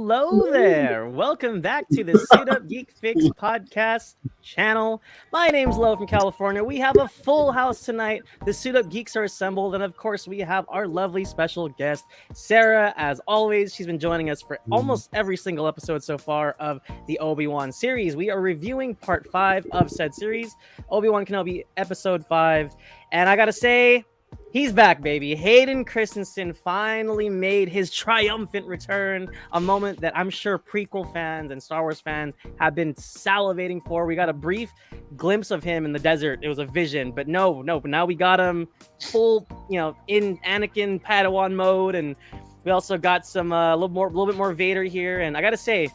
Hello there. Welcome back to the Suit Up Geek Fix podcast channel. My name's Lo from California. We have a full house tonight. The Suit Up Geeks are assembled, and of course, we have our lovely special guest, Sarah. As always, she's been joining us for almost every single episode so far of the Obi-Wan series. We are reviewing part 5 of said series, Obi-Wan Kenobi episode 5. And I gotta say, he's back, baby. Hayden Christensen finally made his triumphant return, a moment that I'm sure prequel fans and Star Wars fans have been salivating for. We got a brief glimpse of him in the desert. It was a vision, but no, but now we got him full, in Anakin Padawan mode, and we also got some a little bit more Vader here. And I gotta say,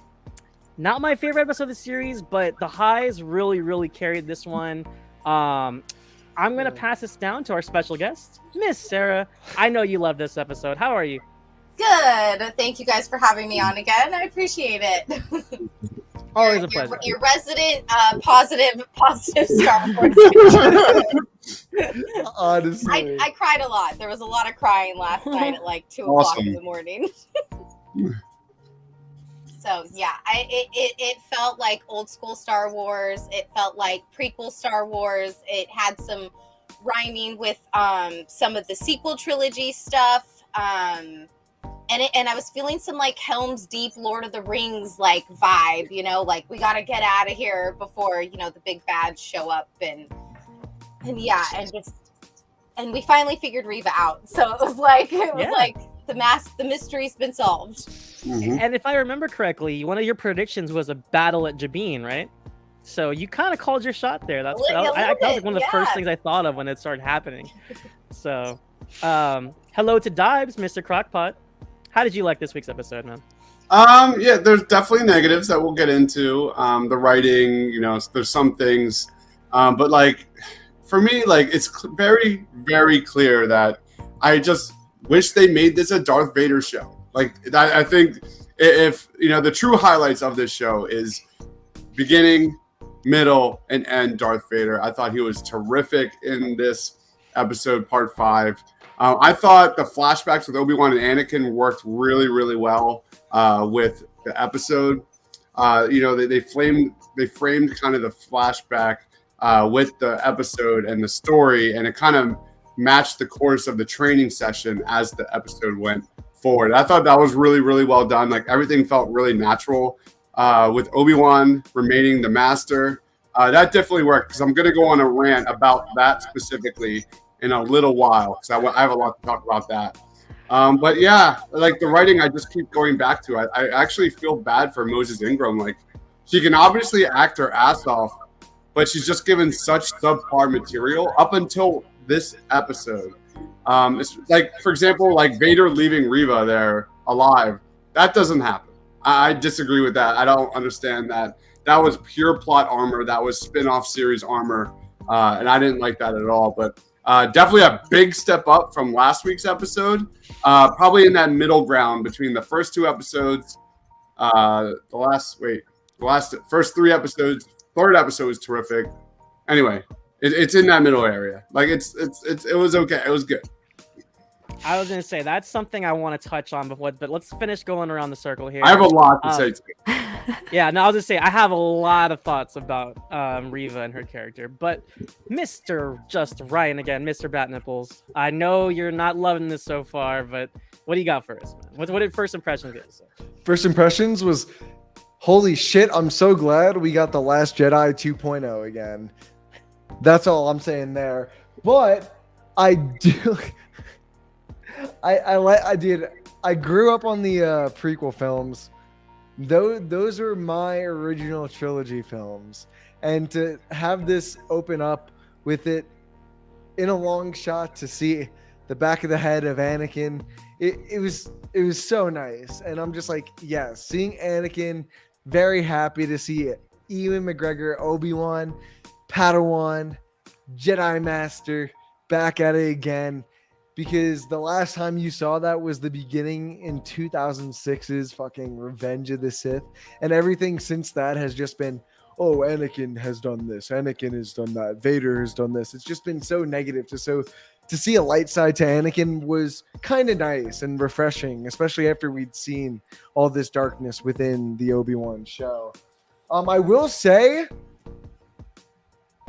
not my favorite episode of the series, but the highs really carried this one. I'm going to pass this down to our special guest, Miss Sarah. I know you love this episode. How are you? Good. Thank you guys for having me on again. I appreciate it. Always a pleasure. Your resident positive Star Wars. Honestly. I cried a lot. There was a lot of crying last night at like 2 o'clock in the morning. So yeah, it felt like old school Star Wars. It felt like prequel Star Wars. It had some rhyming with some of the sequel trilogy stuff. And I was feeling some like Helm's Deep Lord of the Rings like vibe, like we gotta get out of here before the big bads show up and yeah, and we finally figured Riva out. So it was like the mystery's been solved. Mm-hmm. And if I remember correctly, one of your predictions was a battle at Jabin, right? So you kind of called your shot there. That was like one of the first things I thought of when it started happening. So, hello to Dibes, Mr. Crockpot. How did you like this week's episode, man? Yeah, there's definitely negatives that we'll get into. The writing, there's some things, but like for me, like it's very, very clear that I just wish they made this a Darth Vader show. Like I think if the true highlights of this show is beginning, middle, and end Darth Vader. I thought he was terrific in this episode, part 5. I thought the flashbacks with Obi-Wan and Anakin worked really, really well with the episode. They framed kind of the flashback with the episode and the story, and it kind of matched the course of the training session as the episode went forward. I thought that was really, really well done. Like everything felt really natural with Obi-Wan remaining the master. That definitely worked because I'm going to go on a rant about that specifically in a little while because I have a lot to talk about that. But yeah, like the writing, I just keep going back to. I actually feel bad for Moses Ingram. Like she can obviously act her ass off, but she's just given such subpar material up until this episode. It's like, for example, like Vader leaving Riva there alive. That doesn't happen. I disagree with that. I don't understand that. That was pure plot armor. That was spin-off series armor. And I didn't like that at all. But definitely a big step up from last week's episode. Probably in that middle ground between the first 2 episodes. First 3 episodes. Third episode was terrific. Anyway, it's in that middle area. Like it was okay. It was good. I was gonna say that's something I want to touch on before, but let's finish going around the circle here. I have a lot to say too. Yeah, no, I was gonna say I have a lot of thoughts about Riva and her character, but Mr. Just Ryan again, Mr. Bat Nipples. I know you're not loving this so far, but what do you got for us, man? What did first impressions get? First impressions was, holy shit! I'm so glad we got the Last Jedi 2.0 again. That's all I'm saying there. But I do. I grew up on the prequel films. Those are my original trilogy films, and to have this open up with it in a long shot to see the back of the head of Anakin, it was so nice. And I'm just like, yes, seeing Anakin, very happy to see Ewan McGregor, Obi-Wan, Padawan, Jedi Master back at it again. Because the last time you saw that was the beginning in 2006's fucking Revenge of the Sith. And everything since that has just been, oh, Anakin has done this. Anakin has done that. Vader has done this. It's just been so negative to see a light side to Anakin was kind of nice and refreshing, especially after we'd seen all this darkness within the Obi-Wan show. I will say,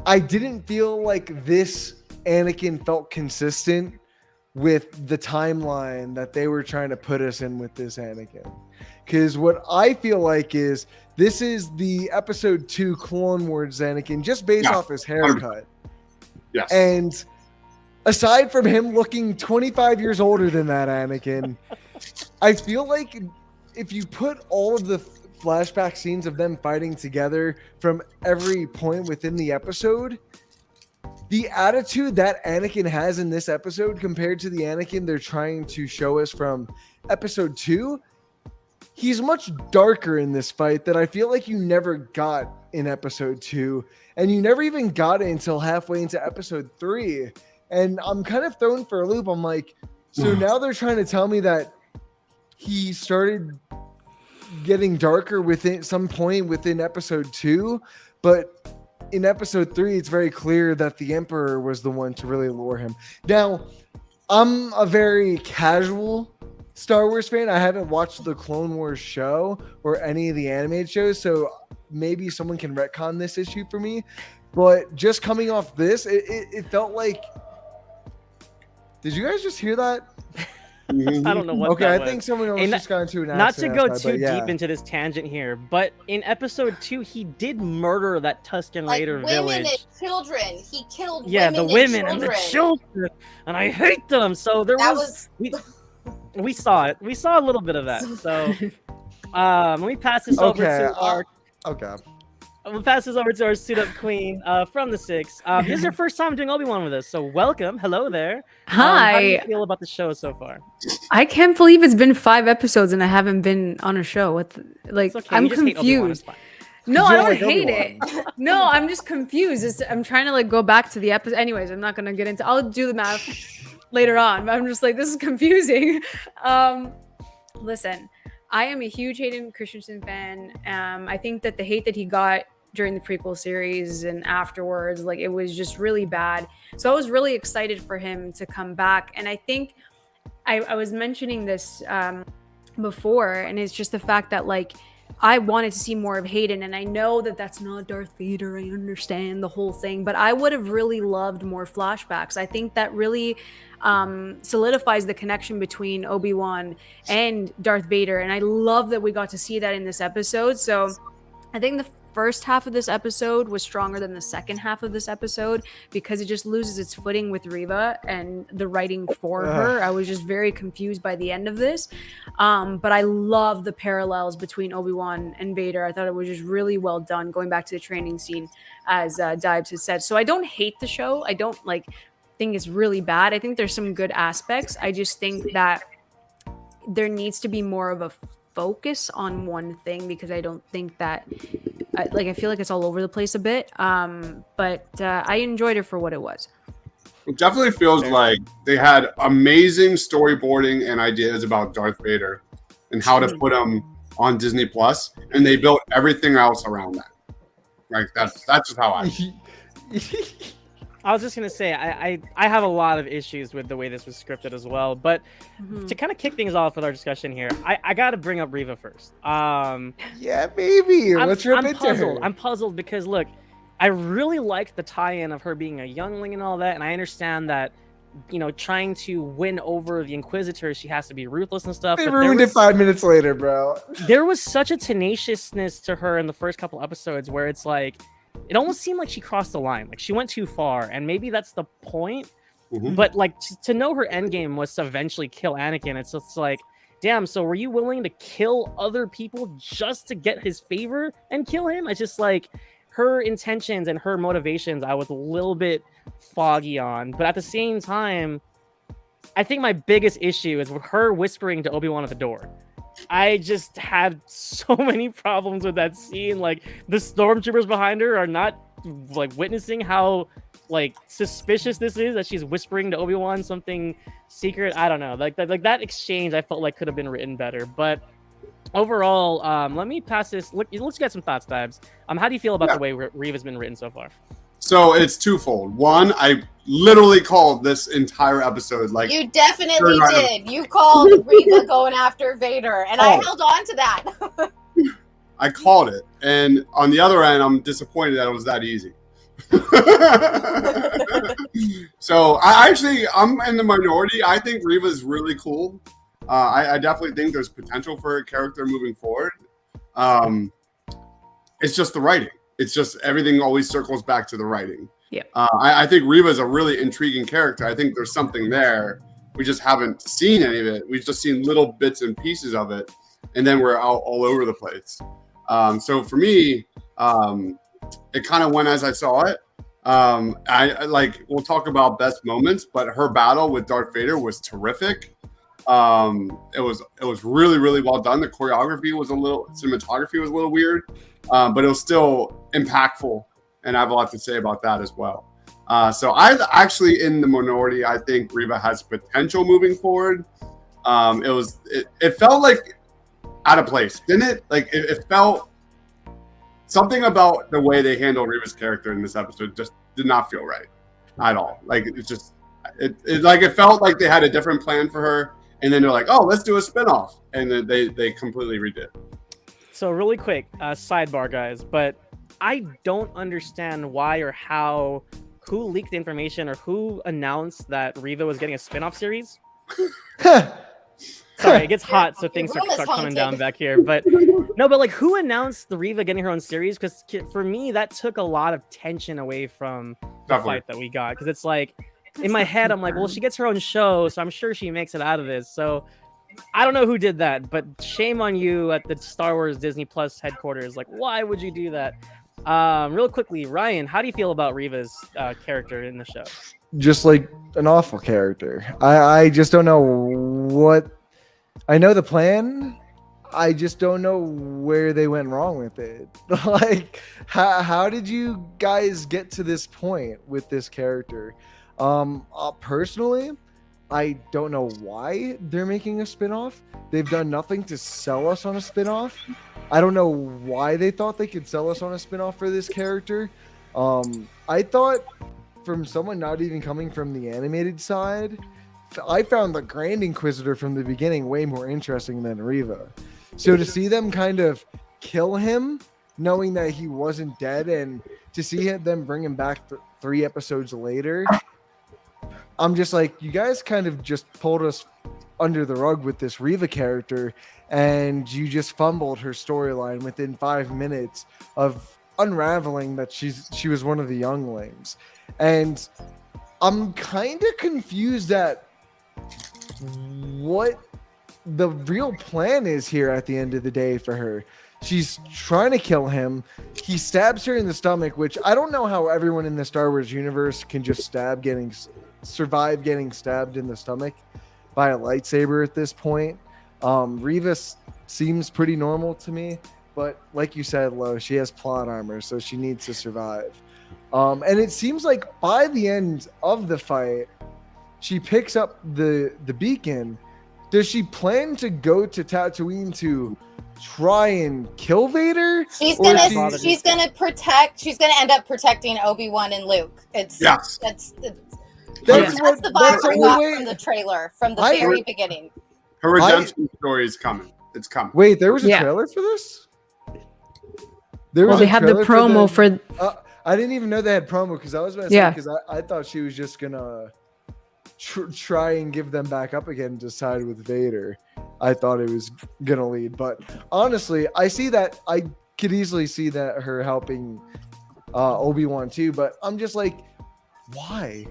I didn't feel like this Anakin felt consistent with the timeline that they were trying to put us in with this Anakin. Because what I feel like is this is the episode 2 Clone Wars Anakin just based off his haircut. Yes. And aside from him looking 25 years older than that Anakin, I feel like if you put all of the flashback scenes of them fighting together from every point within the episode, the attitude that Anakin has in this episode compared to the Anakin they're trying to show us from episode 2, he's much darker in this fight that I feel like you never got in episode 2, and you never even got it until halfway into episode 3. And I'm kind of thrown for a loop. I'm like, so now they're trying to tell me that he started getting darker within some point within episode 2, but in episode 3, it's very clear that the Emperor was the one to really lure him. Now, I'm a very casual Star Wars fan. I haven't watched the Clone Wars show or any of the animated shows, so maybe someone can retcon this issue for me. But just coming off this, it felt like... Did you guys just hear that? I don't know what. Okay, that I think was. someone else And just got into an Not to accident go outside, too but yeah. deep into this tangent here, but in episode 2, he did murder that Tusken Like Raider women village. and children. He killed The women and the children. children, and I hate them. So there That was we saw it. We saw a little bit of that. So let me pass this over to our. Okay. We'll pass this over to our Suit Up Queen from the 6. This is your first time doing Obi-Wan with us, so welcome. Hello there. How do you Hi. feel about the show so far? I can't believe it's been 5 episodes and I haven't been on a show. It's okay. I'm you just hate Obi-Wan, it's confused. fine. No, You I don't don't like hate Obi-Wan. it. No, I'm just confused. I'm trying to go back to the episode. Anyways, I'm not gonna get into. I'll do the math later on. But I'm just this is confusing. Listen, I am a huge Hayden Christensen fan. I think that the hate that he got during the prequel series and afterwards, it was just really bad. So I was really excited for him to come back. And I think I was mentioning this before, and it's just the fact that I wanted to see more of Hayden, and I know that that's not Darth Vader. I understand the whole thing, but I would have really loved more flashbacks. I think that really solidifies the connection between Obi-Wan and Darth Vader, and I love that we got to see that in this episode. So I think the first half of this episode was stronger than the second half of this episode because it just loses its footing with Riva and the writing for her. I was just very confused by the end of this. But I love the parallels between Obi-Wan and Vader. I thought it was just really well done, going back to the training scene, as Dibes has said. So I don't hate the show. I don't think it's really bad. I think there's some good aspects. I just think that there needs to be more of a focus on one thing because I don't think that I feel like it's all over the place a bit. But I enjoyed it for what it was. It definitely feels like they had amazing storyboarding and ideas about Darth Vader and how to put him on Disney Plus, and they built everything else around that. That's just how I feel. I was just gonna say I have a lot of issues with the way this was scripted as well, but to kind of kick things off with our discussion here, I got to bring up Riva first. Yeah, baby. Let's rip into puzzled. her. I'm puzzled because look, I really liked the tie-in of her being a youngling and all that, and I understand that trying to win over the Inquisitors, she has to be ruthless and stuff. They but ruined it 5 minutes later, bro. There was such a tenaciousness to her in the first couple episodes where it's it almost seemed like she crossed the line. She went too far, and maybe that's the point. Mhm. But to know her end game was to eventually kill Anakin. It's just damn. So were you willing to kill other people just to get his favor and kill him? It's just her intentions and her motivations, I was a little bit foggy on. But at the same time, I think my biggest issue is with her whispering to Obi-Wan at the door. I just had so many problems with that scene. The stormtroopers behind her are not witnessing how suspicious this is, that she's whispering to Obi-Wan something secret. I don't know. That exchange I felt could have been written better. But overall, let me pass this. Let's get some thoughts, Dibes. How do you feel about the way Riva's been written so far? So it's twofold. One, I literally called this entire episode like you definitely did. You called Riva going after Vader, and I held on to that. I called it, and on the other end, I'm disappointed that it was that easy. So I'm in the minority. I think Riva's really cool. I definitely think there's potential for a character moving forward. It's just the writing. It's just everything always circles back to the writing. Yeah. I think Riva is a really intriguing character. I think there's something there. We just haven't seen any of it. We've just seen little bits and pieces of it, and then we're all over the place. So for me, it kind of went as I saw it. I like, we'll talk about best moments, but her battle with Darth Vader was terrific. It was really, really well done. The cinematography was a little weird, but it was still impactful, and I have a lot to say about that as well. So I'm actually in the minority. I think Riva has potential moving forward. It felt like out of place, didn't it? Like it felt something about the way they handled Riva's character in this episode just did not feel right at all. Like it felt like they had a different plan for her, and then they're like, oh, let's do a spinoff, and then they completely redid. So really quick, sidebar, guys, but I don't understand why or how, who leaked the information or who announced that Riva was getting a spin-off series. Sorry, it gets hot, so things start coming down back here. But no, but like, who announced the Riva getting her own series? Because for me, that took a lot of tension away from the fight that we got. Because it's like, in my head, I'm like, well, she gets her own show, so I'm sure she makes it out of this. So I don't know who did that, but shame on you at the Star Wars Disney Plus headquarters. Like, why would you do that? Real quickly, Ryan, how do you feel about Riva's character in the show? Just like an awful character. I just don't know what. I know the plan. I just don't know where they went wrong with it. Like, how did you guys get to this point with this character? Personally, I don't know why they're making a spinoff. They've done nothing to sell us on a spinoff. I don't know why they thought they could sell us on a spinoff for this character. I thought, from someone not even coming from the animated side, I found the Grand Inquisitor from the beginning way more interesting than Riva. So to see them kind of kill him, knowing that he wasn't dead, and to see them bring him back 3 episodes later, I'm just like, you guys kind of just pulled us under the rug with this Riva character, and you just fumbled her storyline within 5 minutes of unraveling that she was one of the younglings. And I'm kind of confused at what the real plan is here at the end of the day for her. She's trying to kill him. He stabs her in the stomach, which I don't know how everyone in the Star Wars universe can just survive getting stabbed in the stomach by a lightsaber at this point. Riva seems pretty normal to me, but like you said, Lo, she has plot armor, so she needs to survive. And it seems like by the end of the fight, she picks up the beacon. Does she plan to go to Tatooine to try and kill Vader? She's gonna end up protecting Obi-Wan and Luke. That's the vibe we got from the trailer from the very beginning. Her redemption story is coming. It's coming. Wait, there was a trailer for this? They had the promo for. I didn't even know they had promo, because I was about to say, because I thought she was just gonna try and give them back up again to side with Vader. I thought it was gonna lead, but honestly, I could easily see that her helping Obi-Wan too. But I'm just like, why?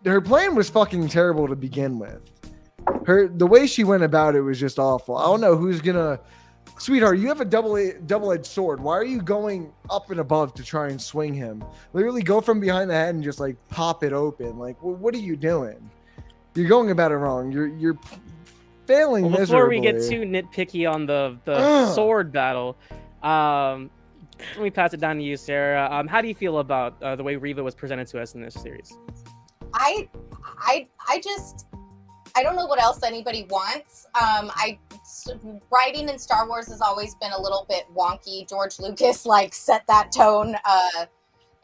Her plan was fucking terrible to begin with. The way she went about it was just awful. I don't know who's gonna. Sweetheart, you have a double-edged sword. Why are you going up and above to try and swing him? Literally go from behind the head and just like pop it open. Like, what are you doing? You're going about it wrong. You're failing miserably. Before we get too nitpicky on the sword battle, let me pass it down to you, Sarah. How do you feel about the way Riva was presented to us in this series? I don't know what else anybody wants. Writing in Star Wars has always been a little bit wonky. George Lucas set that tone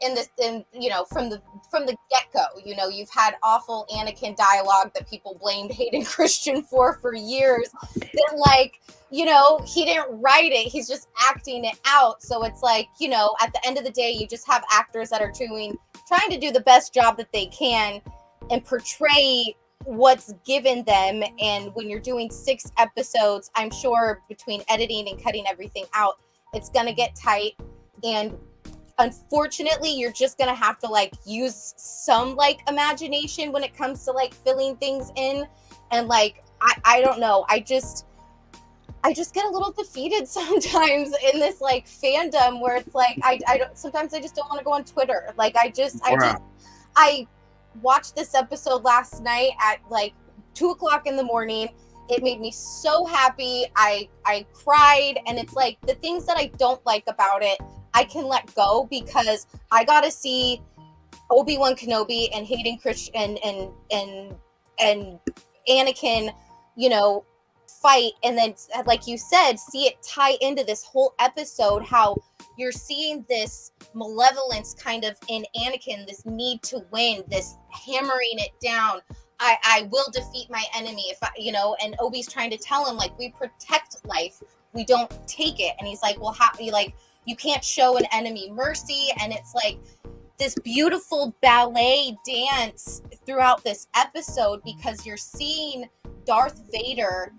from the get-go, you've had awful Anakin dialogue that people blamed Hayden Christian for years, that like, he didn't write it, he's just acting it out. So it's like, at the end of the day, you just have actors that are trying to do the best job that they can and portray what's given them. And when you're doing 6 episodes, I'm sure between editing and cutting everything out, it's gonna get tight. And unfortunately, you're just gonna have to like use some like imagination when it comes to like filling things in. And like, I don't know, I just get a little defeated sometimes in this like fandom where it's like sometimes I just don't want to go on Twitter. Like I watched this episode last night at like 2:00 in the morning. It made me so happy. I cried, and it's like the things that I don't like about it, I can let go because I got to see Obi-Wan Kenobi and Hayden Christian and Anakin, fight, and then like you said, see it tie into this whole episode, how you're seeing this malevolence kind of in Anakin, this need to win, this hammering it down. I will defeat my enemy if and Obi's trying to tell him like, we protect life, we don't take it. And he's like, well, you can't show an enemy mercy. And it's like this beautiful ballet dance throughout this episode, because you're seeing Darth Vader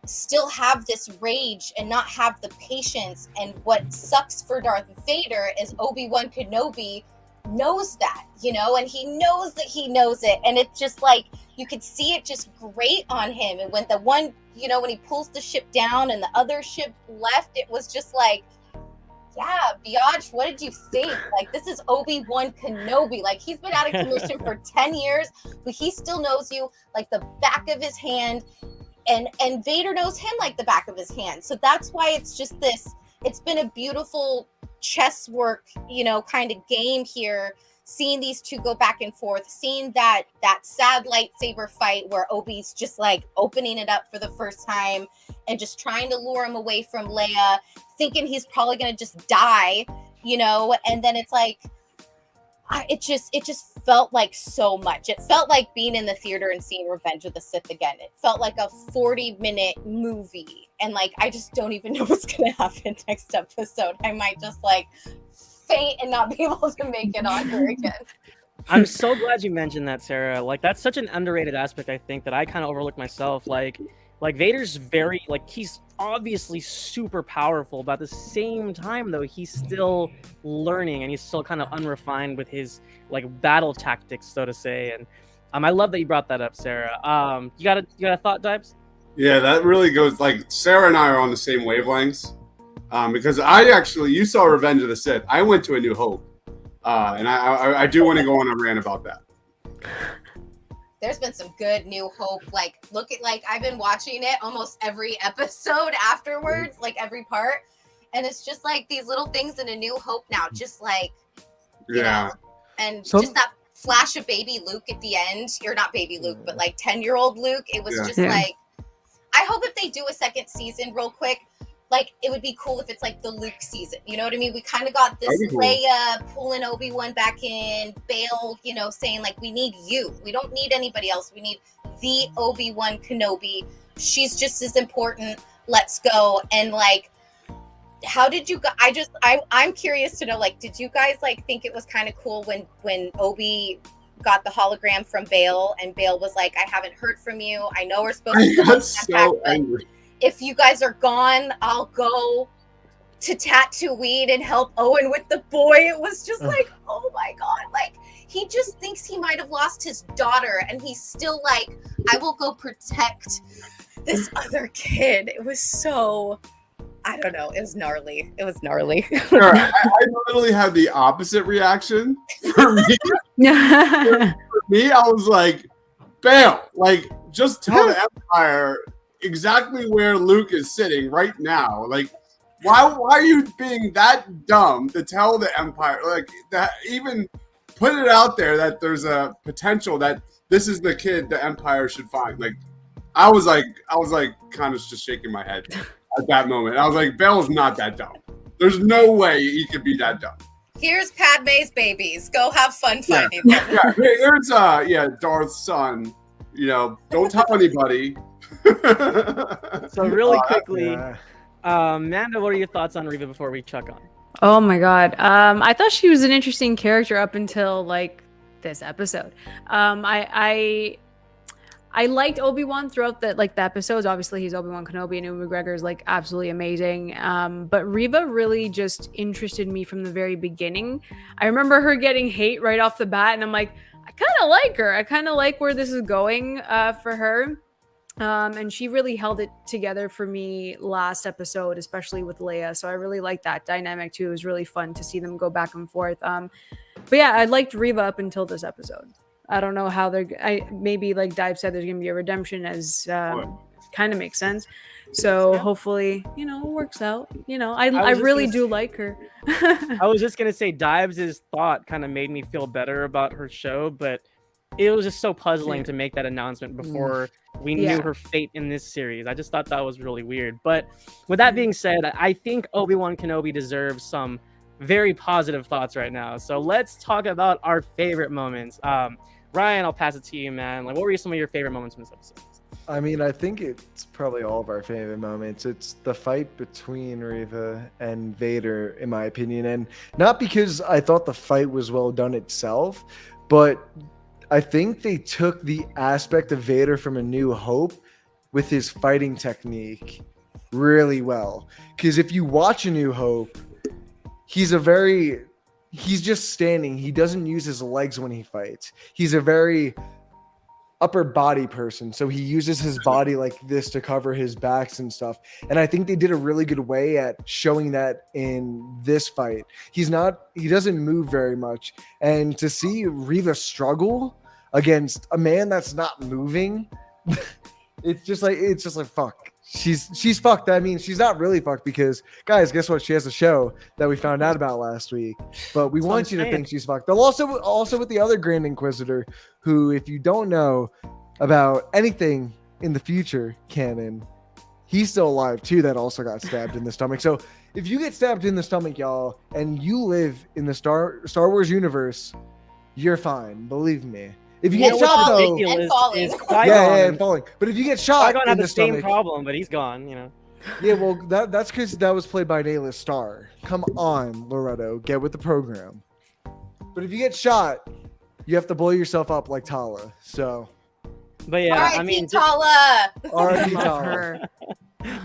still have this rage and not have the patience. And what sucks for Darth Vader is Obi-Wan Kenobi knows that, and he knows that he knows it. And it's just like, you could see it just grate on him. And when the one, when he pulls the ship down and the other ship left, it was just like, yeah, Biatch, what did you think? Like, this is Obi-Wan Kenobi. Like, he's been out of commission for 10 years, but he still knows you like the back of his hand. And Vader knows him like the back of his hand. So that's why it's just it's been a beautiful chess work, kind of game here, seeing these two go back and forth, seeing that sad lightsaber fight where Obi's just like opening it up for the first time and just trying to lure him away from Leia, thinking he's probably going to just die, and then it's like, it just felt like so much. It felt like being in the theater and seeing Revenge of the Sith again. It felt like a 40-minute movie. And like, I just don't even know what's going to happen next episode. I might just like faint and not be able to make it on here again. I'm so glad you mentioned that, Sarah. Like, that's such an underrated aspect, I think, that I kind of overlooked myself. Like Vader's very, like, he's obviously super powerful, but at the same time, though, he's still learning and he's still kind of unrefined with his, like, battle tactics, so to say. And I love that you brought that up, Sarah. You got a thought, Dibes? Yeah, that really goes, like, Sarah and I are on the same wavelengths. Because you saw Revenge of the Sith. I went to A New Hope. And I do want to go on a rant about that. There's been some good New Hope. Like, I've been watching it almost every episode afterwards, like every part. And it's just like these little things in A New Hope now, just like, and just that flash of baby Luke at the end. Or not baby Luke, but like 10-year-old Luke. It was just like, I hope if they do a second season real quick, like, it would be cool if it's like the Luke season. You know what I mean? We kind of got this Leia pulling Obi-Wan back in, Bail, saying like, we need you. We don't need anybody else. We need the Obi-Wan Kenobi. She's just as important. Let's go. And like, how did you I'm curious to know, like, did you guys like think it was kind of cool when Obi got the hologram from Bail and Bail was like, I haven't heard from you. I know we're supposed to got so angry. If you guys are gone, I'll go to Tatooine and help Owen with the boy. It was just like, oh my God. Like, he just thinks he might have lost his daughter and he's still like, I will go protect this other kid. It was so, I don't know. It was gnarly. Sure, I literally had the opposite reaction. For me, I was like, Bail, like, just tell the Empire exactly where Luke is sitting right now. Like, why are you being that dumb to tell the Empire, like, that, even put it out there that there's a potential that this is the kid the Empire should find? Like, I was like kind of just shaking my head at that moment. I was like, Bail's not that dumb. There's no way he could be that dumb. Here's Padme's babies. Go have fun finding them. Yeah, here's Darth's son. You know, don't tell anybody. So really quickly, Yeah. Amanda, what are your thoughts on Riva before we chuck on? Oh my god. I thought she was an interesting character up until like this episode. I liked Obi-Wan throughout the episodes. Obviously, he's Obi-Wan Kenobi, and Ewan McGregor is like absolutely amazing. But Riva really just interested me from the very beginning. I remember her getting hate right off the bat, and I'm like, I kind of like her. I kind of like where this is going for her. And she really held it together for me last episode, especially with Leia. So I really liked that dynamic too. It was really fun to see them go back and forth. But yeah, I liked Riva up until this episode. I don't know how maybe like Dive said, there's gonna be a redemption, as kind of makes sense. So hopefully, it works out. I really do like her. I was just gonna say, Dives' thought kind of made me feel better about her show, but it was just so puzzling to make that announcement before we knew her fate in this series. I just thought that was really weird. But with that being said, I think Obi-Wan Kenobi deserves some very positive thoughts right now. So let's talk about our favorite moments. Ryan, I'll pass it to you, man. Like, what were some of your favorite moments from this episode? I mean, I think it's probably all of our favorite moments. It's the fight between Riva and Vader, in my opinion. And not because I thought the fight was well done itself, but I think they took the aspect of Vader from A New Hope with his fighting technique really well. Because if you watch A New Hope, he's just standing. He doesn't use his legs when he fights. He's a very upper body person. So he uses his body like this to cover his backs and stuff. And I think they did a really good way at showing that in this fight. He doesn't move very much. And to see Riva struggle against a man that's not moving, it's just like fuck. She's fucked. I mean, she's not really fucked because, guys, guess what? She has a show that we found out about last week. But we want you to think she's fucked. Also with the other Grand Inquisitor, who, if you don't know about anything in the future canon, he's still alive too. That also got stabbed in the stomach. So if you get stabbed in the stomach, y'all, and you live in the Star Wars universe, you're fine. Believe me. If you get shot though, and falling. and falling. But if you get shot Qui-Gon in had the the same stomach, problem, but he's gone. yeah, well, that's because that was played by an A-list star. Come on, Loretto, get with the program. But if you get shot, you have to blow yourself up like Tala. So, But yeah, I mean, Tala. R.I.P. Love Tala. her.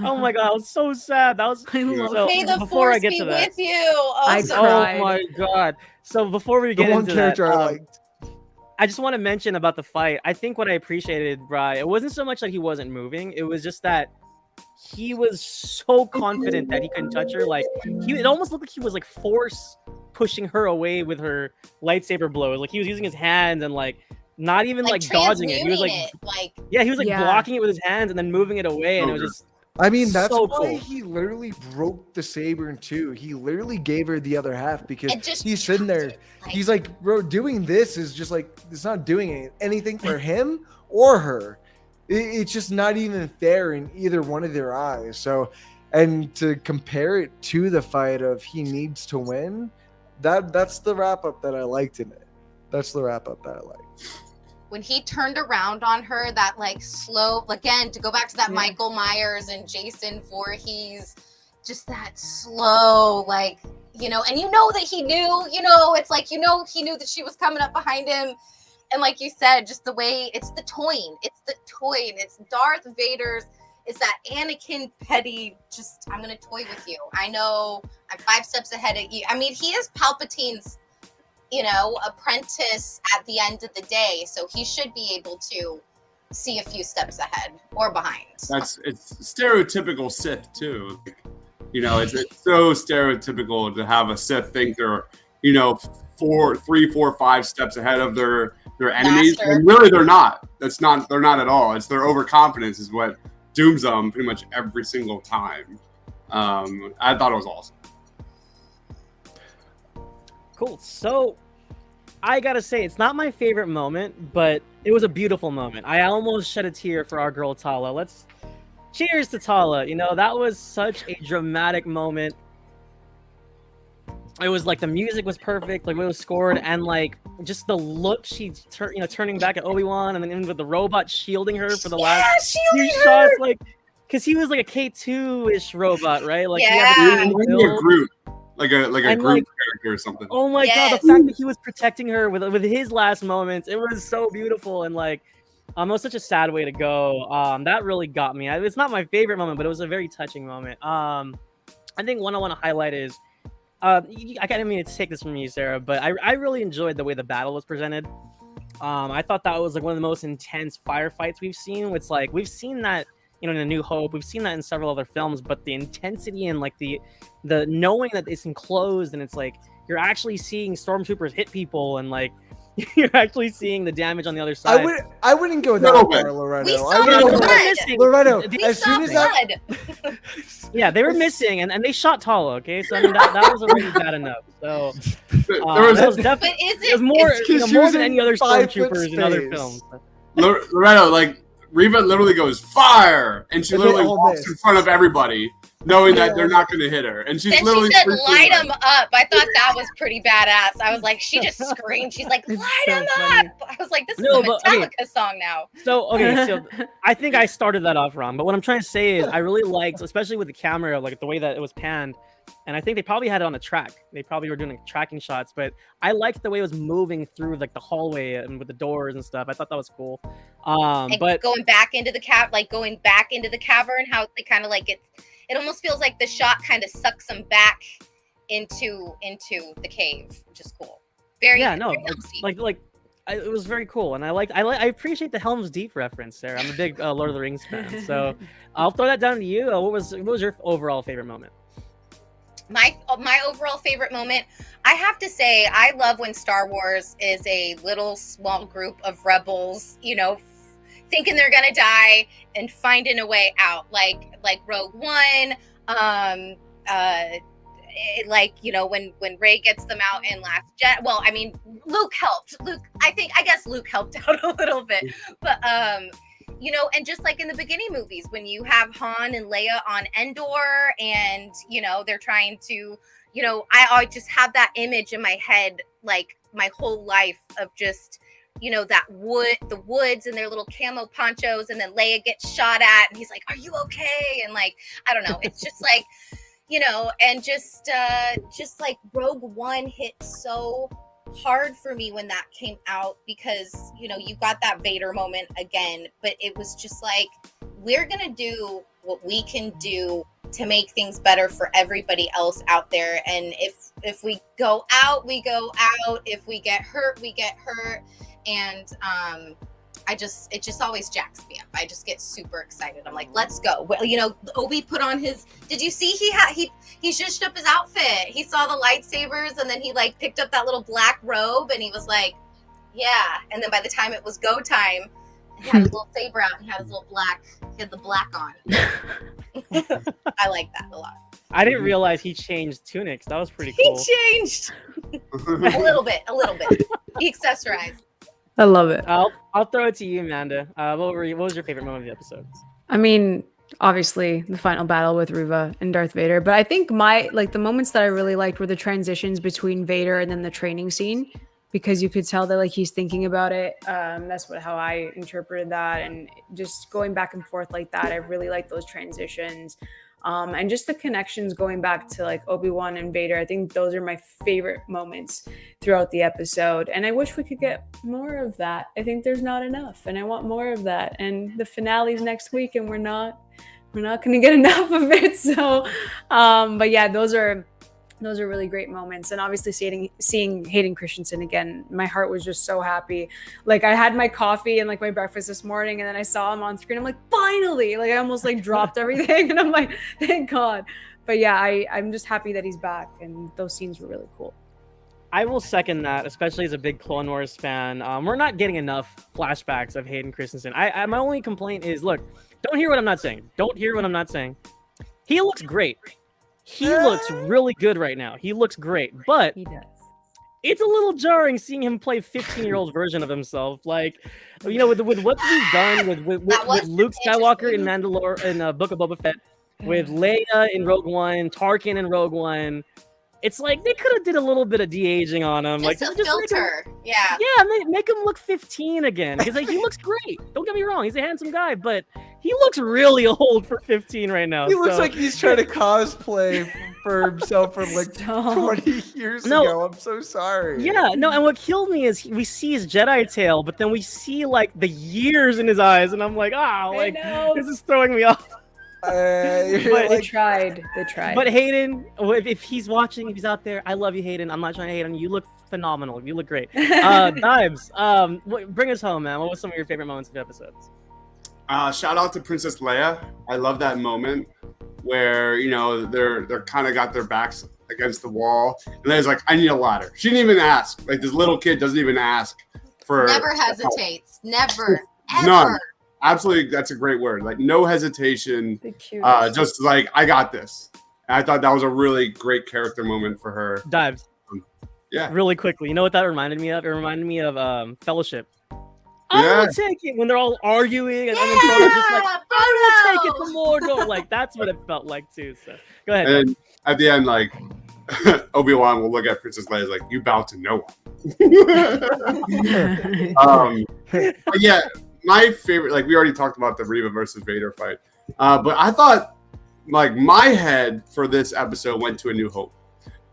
oh my god, I was so sad. That was I love so, May the before I force get be to that. with you. Oh, I so cried. Oh my god. So before we The get one into character that, I liked. I just want to mention about the fight. I think what I appreciated, Bri, it wasn't so much that he wasn't moving. It was just that he was so confident that he couldn't touch her. Like it almost looked like he was like force pushing her away with her lightsaber blows. Like he was using his hands and like not even like dodging it. He was like he was like blocking it with his hands and then moving it away. And it was just I mean, that's so why cool. he literally broke the saber in two. He literally gave her the other half because And just he's sitting there. dropped it, like- He's like, bro, doing this is just like, it's not doing anything for him or her. It's just not even fair in either one of their eyes. So, and to compare it to the fight of he needs to win, that's the wrap up that I liked in it. That's the wrap up that I liked. when he turned around on her, that like slow, again, to go back to that Michael Myers and Jason Voorhees, just that slow, like, you know, and you know that he knew, you know, it's like, you know, he knew that she was coming up behind him. And like you said, just the way it's the toying, it's Darth Vader's, it's that Anakin petty, just, I'm going to toy with you. I know I'm 5 steps ahead of you. I mean, he is Palpatine's, you know, apprentice at the end of the day. So he should be able to see a few steps ahead or behind. It's stereotypical Sith too. You know, it's so stereotypical to have a Sith think they're, you know, 3, 4, 5 steps ahead of their enemies. Master. And really they're not. They're not at all. It's their overconfidence is what dooms them pretty much every single time. I thought it was awesome. Cool. So I gotta say, it's not my favorite moment, but it was a beautiful moment. I almost shed a tear for our girl Tala. Let's cheers to Tala. You know, that was such a dramatic moment. it was like the music was perfect, like when it was scored, and like just the look turning back at Obi-Wan, and then even with the robot shielding her for the last few shots, like because he was like a K2-ish robot, right? Like he had the Maybe a build. Groot, like a And, Groot character or something. Oh my god, the fact that he was protecting her with his last moments, it was so beautiful. And like it was such a sad way to go. That really got me. It's not my favorite moment, but it was a very touching moment. I think one I want to highlight is I didn't mean to take this from you, Sarah, but I really enjoyed the way the battle was presented. I thought that was like one of the most intense firefights we've seen. It's like we've seen that, in A New Hope, we've seen that in several other films, but the intensity and like the knowing that it's enclosed and it's like you're actually seeing stormtroopers hit people and like you're actually seeing the damage on the other side. I wouldn't go that far, Loretto. We saw blood. Loretto, as soon as that. Yeah, they were missing, and they shot Tala. Okay, so I mean that was already bad enough. So that was definitely it was more than any other stormtroopers in other films. Loretto, like Riva literally goes fire, and she literally walks in front of everybody, knowing that they're not going to hit her, and she's literally. She said, "Light them up." I thought that was pretty badass. I was like, she just screamed. She's like, "Light them up!" I was like, "This is a Metallica song now." So I think I started that off wrong, but what I'm trying to say is I really liked, especially with the camera, like the way that it was panned. And I think they probably had it on a track. They probably were doing like, tracking shots, but I liked the way it was moving through like the hallway and with the doors and stuff. I thought that was cool. But going back into the cavern, how they kind of like it almost feels like the shot kind of sucks them back into the cave, which is cool. Very it was very cool, and I appreciate the Helm's Deep reference there. I'm a big Lord of the Rings fan, so I'll throw that down to you. What was your overall favorite moment? My overall favorite moment, I have to say, I love when Star Wars is a little small group of rebels, thinking they're gonna die and finding a way out, like Rogue One, when Rey gets them out in Last Jedi. Well, I mean, Luke helped. I guess Luke helped out a little bit, but and just like in the beginning movies, when you have Han and Leia on Endor, and they're trying to, I just have that image in my head, like my whole life of just, the woods and their little camo ponchos, and then Leia gets shot at, and he's like, "Are you okay?" And like, I don't know, it's just like, and just like Rogue One hit so hard for me when that came out, because you got that Vader moment again, but it was just like, we're gonna do what we can do to make things better for everybody else out there, and if we go out, we go out. If we get hurt, we get hurt. And it just always jacks me up. I just get super excited. I'm like, let's go. Well, Obi put on his. Did you see he zhuzhed up his outfit? He saw the lightsabers, and then he like picked up that little black robe, and he was like, yeah. And then by the time it was go time, he had his little saber out, and he had his little black. He had the black on. I like that a lot. I didn't realize he changed tunics. That was pretty cool. He changed a little bit. He accessorized. I love it. I'll throw it to you, Amanda. What was your favorite moment of the episode? I mean, obviously the final battle with Riva and Darth Vader, but I think the moments that I really liked were the transitions between Vader and then the training scene, because you could tell that like he's thinking about it. That's how I interpreted that, and just going back and forth like that. I really like those transitions. And just the connections going back to like Obi-Wan and Vader. I think those are my favorite moments throughout the episode. And I wish we could get more of that. I think there's not enough, and I want more of that. And the finale's next week, and we're not going to get enough of it. So, but yeah, those are really great moments. And obviously seeing Hayden Christensen again, my heart was just so happy. Like I had my coffee and like my breakfast this morning, and then I saw him on screen. I'm like, finally, like I almost like dropped everything, and I'm like, thank God. But yeah, I'm just happy that he's back, and those scenes were really cool. I will second that, especially as a big Clone Wars fan. We're not getting enough flashbacks of Hayden Christensen. My only complaint is, look, don't hear what I'm not saying. He looks great. He looks really good right now. He looks great, but He does. it's a little jarring seeing him play 15-year-old version of himself. Like, with what we've done with Luke Skywalker in Book of Boba Fett, with Leia in Rogue One, Tarkin in Rogue One, It's like they could have did a little bit of de-aging on him, Just like a just filter. yeah, make him look 15 again. Because like he looks great. Don't get me wrong, he's a handsome guy, but he looks really old for 15 right now. He looks like he's trying to cosplay for himself from like 20 years ago. I'm so sorry. Yeah, no, and what killed me is we see his Jedi tail, but then we see like the years in his eyes, and I'm like, this is throwing me off. But they tried. But Hayden, if he's watching, if he's out there, I love you, Hayden. I'm not trying to hate on you. You look phenomenal. You look great. Dives, bring us home, man. What was some of your favorite moments of the episodes? Shout out to Princess Leia. I love that moment where they're kind of got their backs against the wall, and Leia's like, "I need a ladder." She didn't even ask. Like this little kid doesn't even ask for. Never hesitates. Never. Ever. None. Absolutely, that's a great word. Like no hesitation. Just like I got this. And I thought that was a really great character moment for her. Dives. Yeah. Really quickly, you know what that reminded me of? It reminded me of Fellowship. I will take it when they're all arguing and then Frodo's just like, I will take it to Mordor. Like that's what it felt like too. So go ahead. And at the end, like Obi-Wan will look at Princess Leia like, "You bow to no one." But yeah. My favorite, like we already talked about the Riva versus Vader fight, but I thought like my head for this episode went to A New Hope,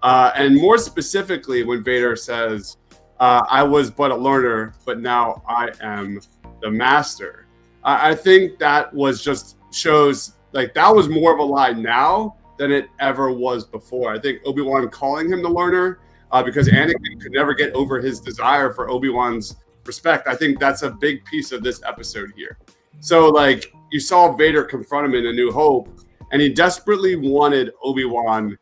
and more specifically when Vader says, "I was but a learner, but now I am the master." I think that was just shows like that was more of a lie now than it ever was before. I think Obi-Wan calling him the learner because Anakin could never get over his desire for Obi-Wan's respect. I think that's a big piece of this episode here. So like you saw Vader confront him in A New Hope, and he desperately wanted Obi-Wan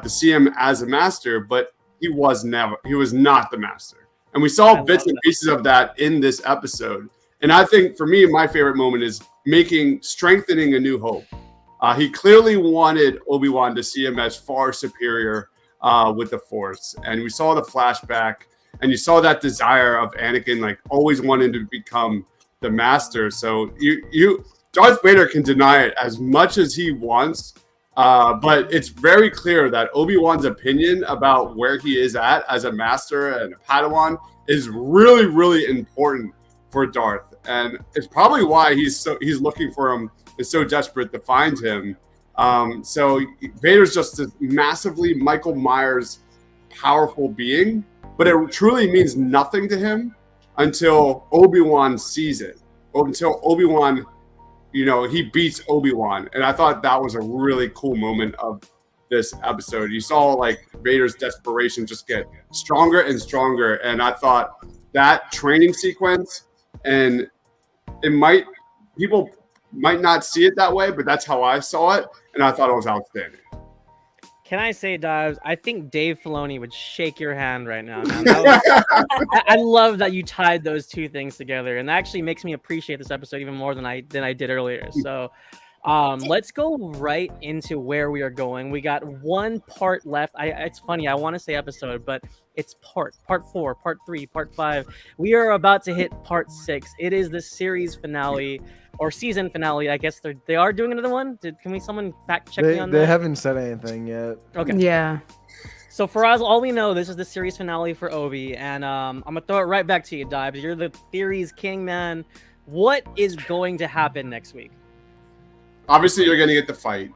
to see him as a master, but he was not the master. And we saw bits and pieces of that in this episode. And I think for me, my favorite moment is strengthening A New Hope. He clearly wanted Obi-Wan to see him as far superior with the Force. And we saw the flashback. And you saw that desire of Anakin, like always wanting to become the master. So Darth Vader can deny it as much as he wants, but it's very clear that Obi-Wan's opinion about where he is at as a master and a Padawan is really, really important for Darth, and it's probably why he's looking for him, is so desperate to find him. So Vader's just a massively Michael Myers powerful being. But it truly means nothing to him until Obi-Wan sees it. Or until Obi-Wan, he beats Obi-Wan. And I thought that was a really cool moment of this episode. You saw like Vader's desperation just get stronger and stronger. And I thought that training sequence, and people might not see it that way, but that's how I saw it. And I thought it was outstanding. Can I say, Dives? I think Dave Filoni would shake your hand right now, man. I love that you tied those two things together, and that actually makes me appreciate this episode even more than I did earlier. So, let's go right into where we are going. We got one part left. It's funny. I want to say episode, but it's part 4, part 3, part 5. We are about to hit part 6. It is the series finale. Or season finale, I guess they are doing another one. Someone fact check me on that? They haven't said anything yet. Okay. Yeah. So for us, all we know, this is the series finale for Obi, and I'm gonna throw it right back to you, Dives. You're the theories king, man. What is going to happen next week? Obviously, you're gonna get the fight.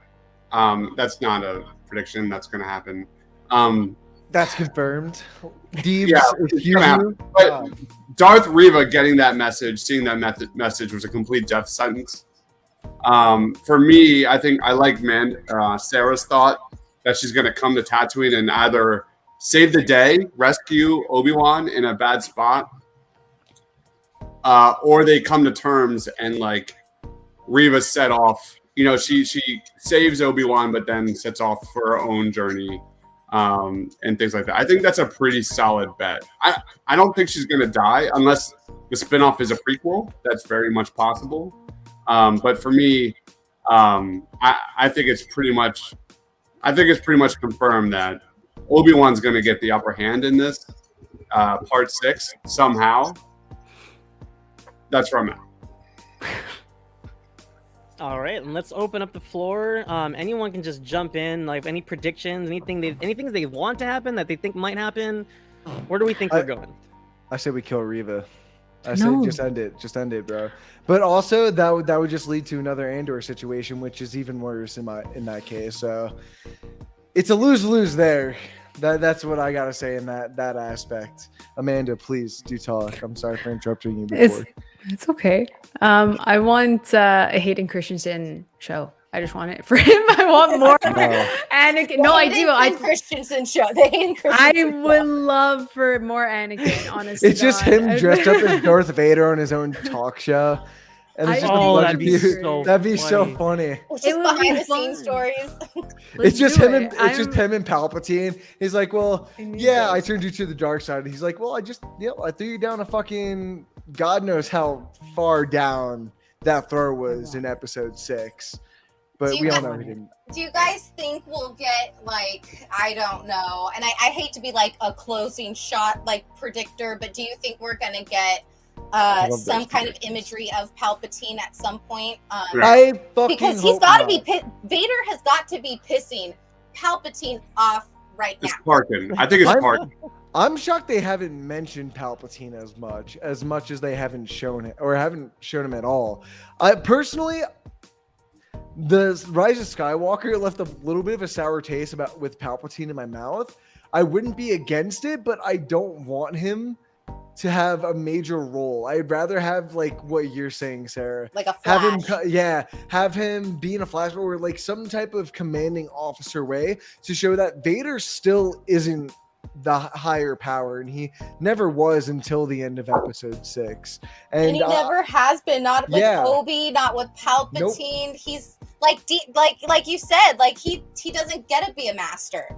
That's not a prediction. That's gonna happen. That's confirmed. Deebs, yeah, but Darth Riva getting that message, seeing that message was a complete death sentence. For me, I think I like Sarah's thought that she's going to come to Tatooine and either save the day, rescue Obi-Wan in a bad spot, or they come to terms and like Riva set off. She saves Obi-Wan, but then sets off for her own journey. And things like that. I think that's a pretty solid bet. I don't think she's going to die unless the spinoff is a prequel. That's very much possible. But for me, I think it's pretty much confirmed that Obi-Wan's going to get the upper hand in this part 6 somehow. That's where I'm at. All right, and let's open up the floor. Anyone can just jump in. Like any predictions, anything they want to happen that they think might happen. Where do we think we're going? I say we kill Riva. I say No. just end it, bro. But also that would just lead to another Andor situation, which is even worse in that case. So it's a lose-lose there. That's what I gotta say in that aspect. Amanda, please do talk. I'm sorry for interrupting you before. It's okay. I want a Hayden Christensen show. I just want it for him. I want more Anakin. No, I do. Christensen show. The Hayden I Christensen would show. love for more Anakin. Honestly, It's just him dressed up as Darth Vader on his own talk show. And it's just a bunch of people. That'd be so funny. It's just behind the scenes stories. It's just him and Palpatine. He's like, well, yeah, I turned you to the dark side. He's like, well, I threw you down a fucking God knows how far down that throw was in episode 6. But we all know he didn't. Do you guys think we'll get, like, I don't know, and I hate to be like a closing shot like predictor, but do you think we're gonna get some kind of imagery of Palpatine at some point? I fucking because he's got to be Vader has got to be pissing Palpatine off right now. It's Parkin. I think it's Parkin. I'm shocked they haven't mentioned Palpatine as much as they haven't shown it or haven't shown him at all. I personally, the Rise of Skywalker left a little bit of a sour taste with Palpatine in my mouth. I wouldn't be against it, but I don't want him to have a major role. I'd rather have like what you're saying, Sarah. Like a flash. Have him be in a flash or like some type of commanding officer way to show that Vader still isn't the higher power, and he never was until the end of episode 6. And he never has been. Not with Obi, not with Palpatine. Nope. He's like you said, like he doesn't get to be a master.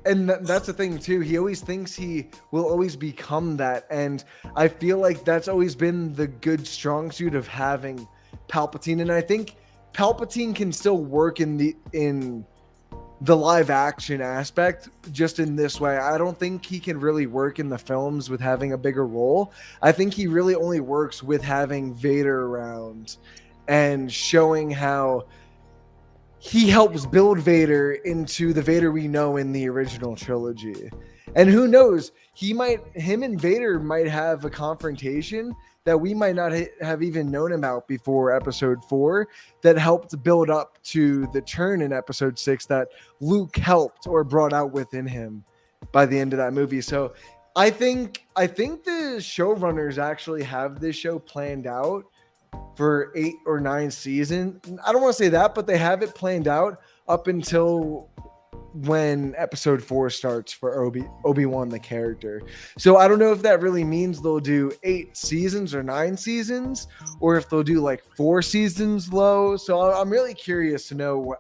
And that's the thing too. He always thinks he will always become that, and I feel like that's always been the good strong suit of having Palpatine. And I think Palpatine can still work in the live action aspect just in this way. I don't think he can really work in the films with having a bigger role. I think he really only works with having Vader around and showing how he helps build Vader into the Vader we know in the original trilogy. And who knows, him and Vader might have a confrontation that we might not have even known about before episode 4 that helped build up to the turn in episode 6 that Luke helped or brought out within him by the end of that movie. So I think the showrunners actually have this show planned out for 8 or 9 seasons. I don't want to say that, but they have it planned out up until when episode 4 starts for Obi-Wan the character. So I don't know if that really means they'll do 8 seasons or 9 seasons, or if they'll do like 4 seasons low. So I'm really curious to know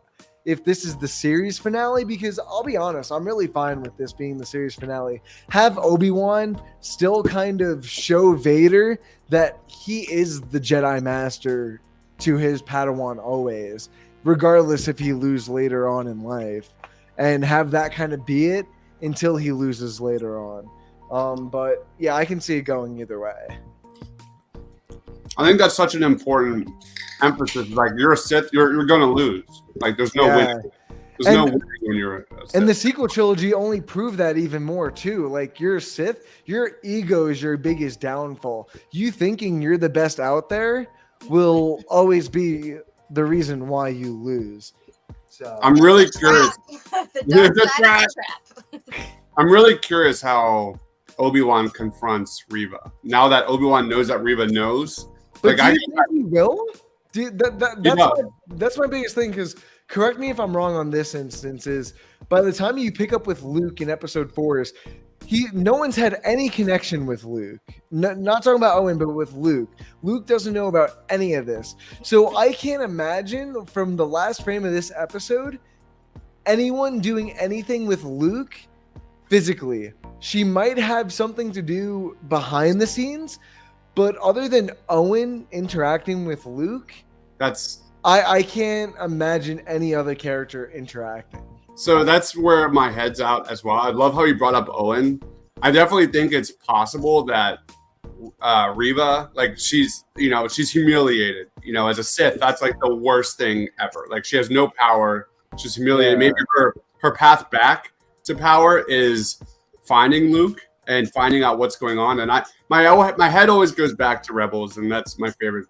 if this is the series finale, because I'll be honest, I'm really fine with this being the series finale. Have Obi-Wan still kind of show Vader that he is the Jedi Master to his Padawan always, regardless if he loses later on in life, and have that kind of be it until he loses later on. But yeah, I can see it going either way. I think that's such an important emphasis. Like, you're a Sith, you're going to lose. Like, there's no winning. There's no winning when you're a Sith. And the sequel trilogy only proved that even more too. Like, you're a Sith, your ego is your biggest downfall. You thinking you're the best out there will always be the reason why you lose. So I'm really curious. I'm really curious how Obi-Wan confronts Riva. Now that Obi-Wan knows that Riva knows. But do you think he will? That's my biggest thing, because correct me if I'm wrong on this instance, is by the time you pick up with Luke in episode 4, no one's had any connection with Luke. Not talking about Owen, but with Luke. Luke doesn't know about any of this. So I can't imagine from the last frame of this episode anyone doing anything with Luke physically. She might have something to do behind the scenes, but other than Owen interacting with Luke, I can't imagine any other character interacting. So that's where my head's out as well. I love how you brought up Owen. I definitely think it's possible that Riva, like she's humiliated. As a Sith, that's like the worst thing ever. Like she has no power. She's humiliated. Yeah. Maybe her path back to power is finding Luke and finding out what's going on. And my head always goes back to Rebels, and that's my favorite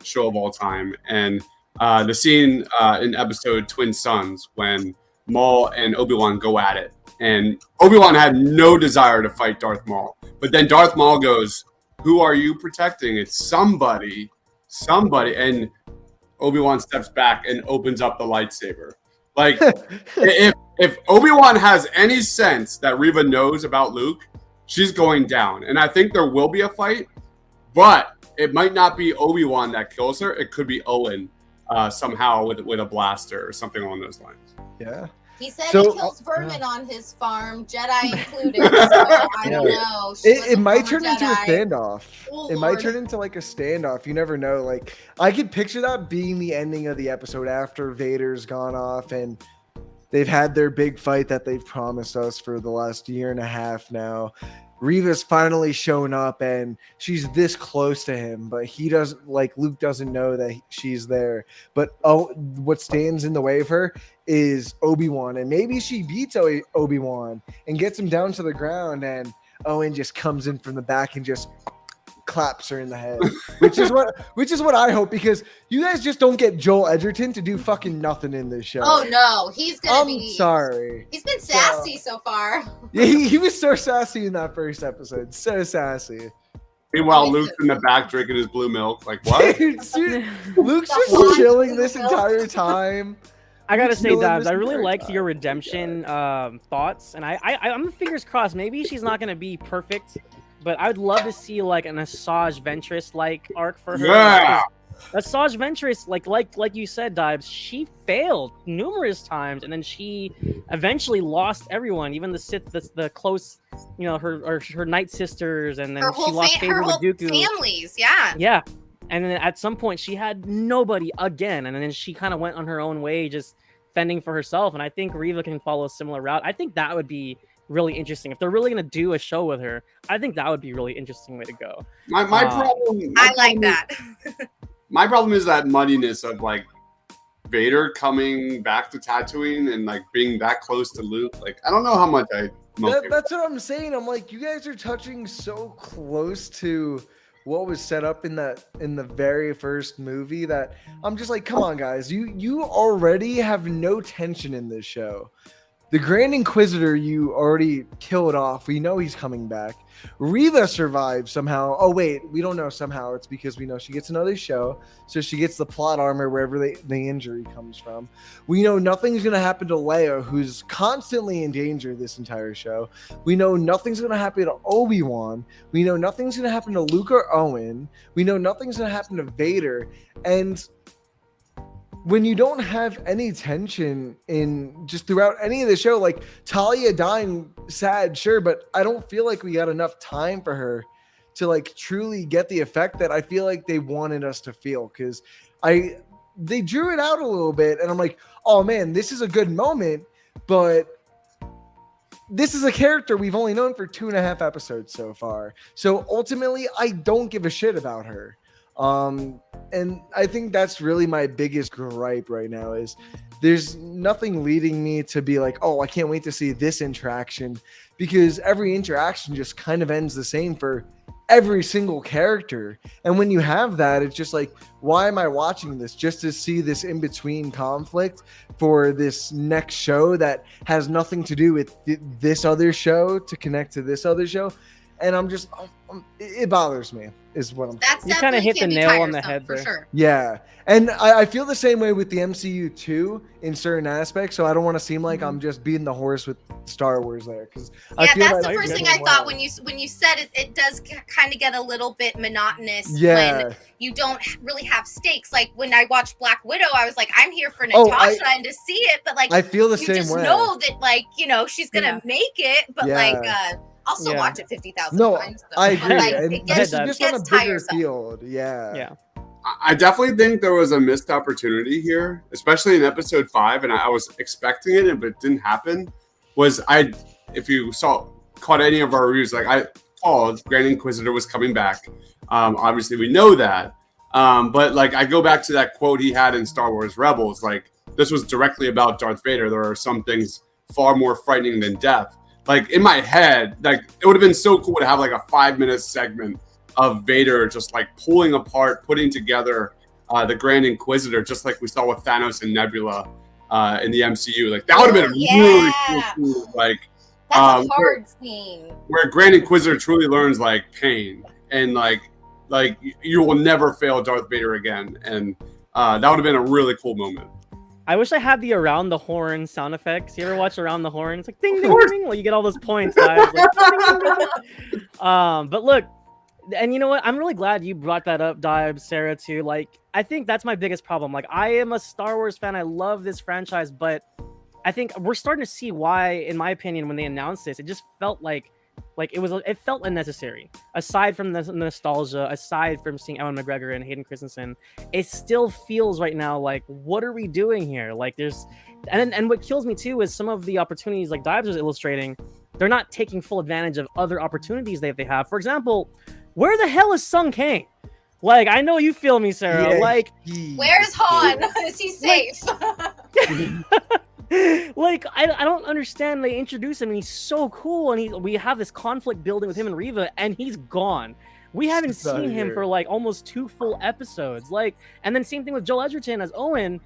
show of all time. And the scene in episode Twin Sons when Maul and Obi-Wan go at it, and Obi-Wan had no desire to fight Darth Maul, but then Darth Maul goes, "Who are you protecting? It's somebody," and Obi-Wan steps back and opens up the lightsaber. Like, if Obi-Wan has any sense that Riva knows about Luke, she's going down. And I think there will be a fight, but it might not be Obi-Wan that kills her. It could be Owen somehow with a blaster or something along those lines. Yeah. He said So- he kills vermin on his farm, Jedi included. So I don't know. She was It a might former turn into a Jedi. standoff. Oh, It might Lord. turn into like a standoff. You never know. Like I could picture that being the ending of the episode after Vader's gone off and they've had their big fight that they've promised us for the last year and a half now. Riva's finally shown up and she's this close to him, but Luke doesn't know that she's there. But what stands in the way of her is Obi-Wan, and maybe she beats Obi-Wan and gets him down to the ground, and Owen just comes in from the back and just claps her in the head, which is what I hope, because you guys just don't get Joel Edgerton to do fucking nothing in this show. Oh no, he's gonna I'm be. sorry. He's been sassy so far. Yeah, he was so sassy in that first episode. So sassy. Meanwhile, Luke's in the back drinking his blue milk. Like, what? Dude, Luke's The just wine chilling and this the milk. entire time. I gotta Luke's say, chilling Dabs, this I really entire liked time. your redemption thoughts, and I'm fingers crossed. Maybe she's not gonna be perfect, but I'd love to see like an Asajj Ventress like arc for her. Yeah. Asajj Ventress, like you said, Dibes, she failed numerous times, and then she eventually lost everyone, even the Sith, the close, her Night Sisters, and then Her she whole, lost favor her with whole Dooku. families, yeah. Yeah. And then at some point she had nobody again. And then she kind of went on her own way, just fending for herself. And I think Riva can follow a similar route. I think that would be really interesting. If they're really going to do a show with her, I think that would be a really interesting way to go. My problem. I like that. My problem is that muddiness of like Vader coming back to Tatooine and like being that close to Luke. Like, I don't know how much I'm okay with. That's what I'm saying. I'm like, you guys are touching so close to what was set up in the very first movie that I'm just like, come on, guys. You already have no tension in this show. The Grand Inquisitor you already killed off. We know he's coming back. Riva survived somehow. Oh wait, we don't know somehow. It's because we know she gets another show, so she gets the plot armor wherever the injury comes from. We know nothing's gonna happen to Leia, who's constantly in danger this entire show. We know nothing's gonna happen to Obi-Wan. We know nothing's gonna happen to Luke or Owen. We know nothing's gonna happen to Vader. And when you don't have any tension in just throughout any of the show, like Talia dying, sad, sure, but I don't feel like we got enough time for her to like truly get the effect that I feel like they wanted us to feel. Because they drew it out a little bit, and I'm like, oh man, this is a good moment, but this is a character we've only known for 2.5 episodes so far. So ultimately, I don't give a shit about her. And I think that's really my biggest gripe right now is there's nothing leading me to be like, oh, I can't wait to see this interaction, because every interaction just kind of ends the same for every single character. And when you have that, it's just like, why am I watching this? Just to see this in-between conflict for this next show that has nothing to do with this other show to connect to this other show. And I'm just, it bothers me, is what I'm. That's You kinda definitely hit the can be nail on the tiresome, head for there. sure. Yeah. And I feel the same way with the MCU too in certain aspects. So I don't want to seem like I'm just beating the horse with Star Wars there. Because I Yeah, feel that's like the you're first good. thing I thought when you said it. It does kind of get a little bit monotonous Yeah. when you don't really have stakes. Like when I watched Black Widow, I was like, I'm here for Oh, Natasha and to see it, but like I feel the you same just way. know that like she's gonna make it, but Yeah. like I'll still Yeah. watch it 50,000 No, times. though. I But, agree. like, And it this gets, is it just on a gets bigger tiresome. field. Yeah. Yeah. I definitely think there was a missed opportunity here, especially in episode 5, and I was expecting it, but it didn't happen. If you caught any of our reviews, like I recall, Grand Inquisitor was coming back. Obviously, we know that. But like, I go back to that quote he had in Star Wars Rebels. Like, this was directly about Darth Vader. There are some things far more frightening than death. Like, in my head, like, it would have been so cool to have like a 5-minute segment of Vader just like pulling apart, putting together the Grand Inquisitor, just like we saw with Thanos and Nebula in the MCU. Like, that would have been really cool. Like, that's a hard scene where Grand Inquisitor truly learns like pain and like you will never fail Darth Vader again, and that would have been a really cool moment. I wish I had the around the horn sound effects. You ever watch around the horn? It's like ding ding ding. Well, you get all those points, guys. Like, ding, ding, ding, ding. But look, and you know what? I'm really glad you brought that up, Dive, Sarah, too. Like, I think that's my biggest problem. Like, I am a Star Wars fan. I love this franchise, but I think we're starting to see why, in my opinion, when they announced this, it just felt like it felt unnecessary. Aside from the nostalgia, aside from seeing Ewan McGregor and Hayden Christensen, it still feels right now like, what are we doing here? Like, there's and what kills me too is some of the opportunities, like Dives was illustrating, they're not taking full advantage of other opportunities that they have. For example, where the hell is Sung Kang? Like, I know you feel me, Sarah. Yeah, like, where's Han? Is he safe? Like, I don't understand. They introduce him and he's so cool, and we have this conflict building with him and Riva, and he's gone. We haven't seen him for like almost 2 full episodes. Like, and then same thing with Joel Edgerton as Owen.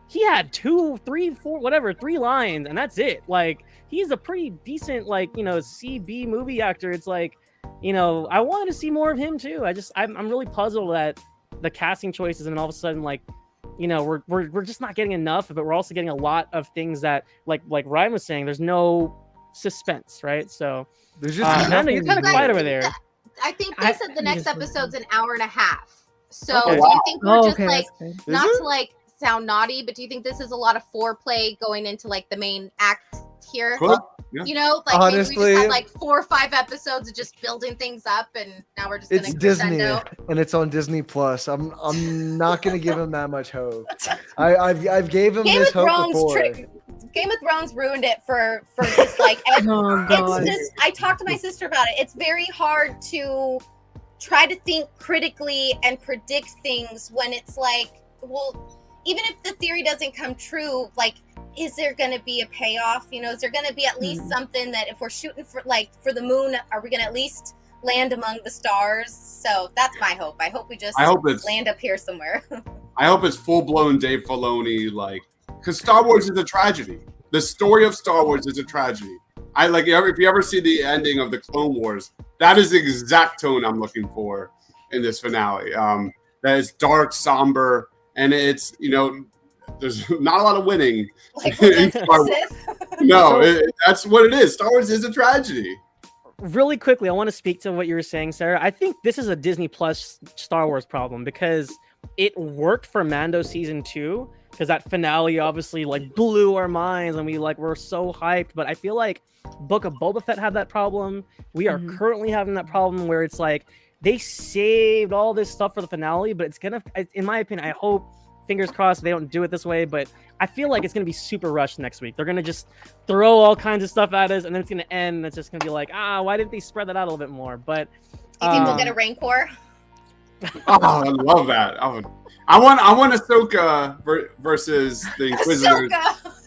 He had 2, 3, 4, whatever, 3 lines, and that's it. Like, he's a pretty decent, like, you know, CB movie actor. It's like, you know, I wanted to see more of him too. I'm really puzzled at the casting choices, and all of a sudden, like, you know, we're just not getting enough, but we're also getting a lot of things that, like Ryan was saying, there's no suspense, right? So there's just Amanda, you're kind of quiet over there. I think they said the next episode's an hour and a half. So Okay. do you think we're just okay, like, that's good. not to like sound naughty, but do you think this is a lot of foreplay going into like the main act here? Cool. Yeah. You know, like Honestly, maybe we just had like 4 or 5 episodes of just building things up, and now we're just it's gonna Disney, crescendo. and it's on Disney Plus. I'm not gonna give him that much hope. I've gave him Game this of hope Thrones before. Game of Thrones ruined it for just like Oh god. it's just, I talked to my sister about it. It's very hard to try to think critically and predict things when it's like, well, even if the theory doesn't come true, like, is there going to be a payoff? You know, is there going to be at least something that if we're shooting for the moon, are we going to at least land among the stars? So that's my hope. I hope we just land up here somewhere. I hope it's full-blown Dave Filoni, like, because Star Wars is a tragedy. The story of Star Wars is a tragedy. If you ever see the ending of the Clone Wars, that is the exact tone I'm looking for in this finale. That is dark, somber, and it's, you know, there's not a lot of winning. Like, in Star Wars. No, that's what it is. Star Wars is a tragedy. Really quickly, I want to speak to what you were saying, Sarah. I think this is a Disney Plus Star Wars problem, because it worked for Mando season 2, because that finale obviously like blew our minds and we were so hyped. But I feel like Book of Boba Fett had that problem. We are currently having that problem where it's like they saved all this stuff for the finale, but it's gonna, in my opinion, I hope, fingers crossed, they don't do it this way, but I feel like it's gonna be super rushed next week. They're gonna just throw all kinds of stuff at us, and then it's gonna end. And it's just gonna be like, why didn't they spread that out a little bit more? But Do you think we'll get a Rancor? Oh, I love that. I want Ahsoka versus the Inquisitors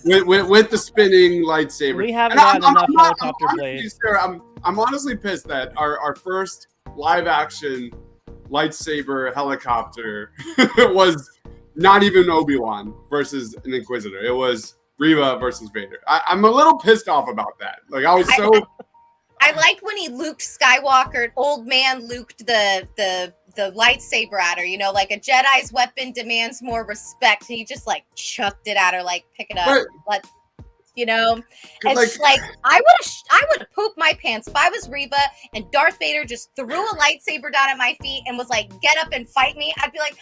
with the spinning lightsaber. We haven't gotten enough helicopter blades. Sarah, I'm honestly pissed that our first live action lightsaber helicopter was not even Obi-Wan versus an Inquisitor. It was Riva versus Vader. I'm a little pissed off about that. Like, I was so. I like when he Luke Skywalker, old man Luke, the lightsaber at her. You know, like a Jedi's weapon demands more respect. And he just like chucked it at her, like pick it up. Right. Let, you know, and like I would poop my pants if I was Riva and Darth Vader just threw a lightsaber down at my feet and was like, "Get up and fight me." I'd be like,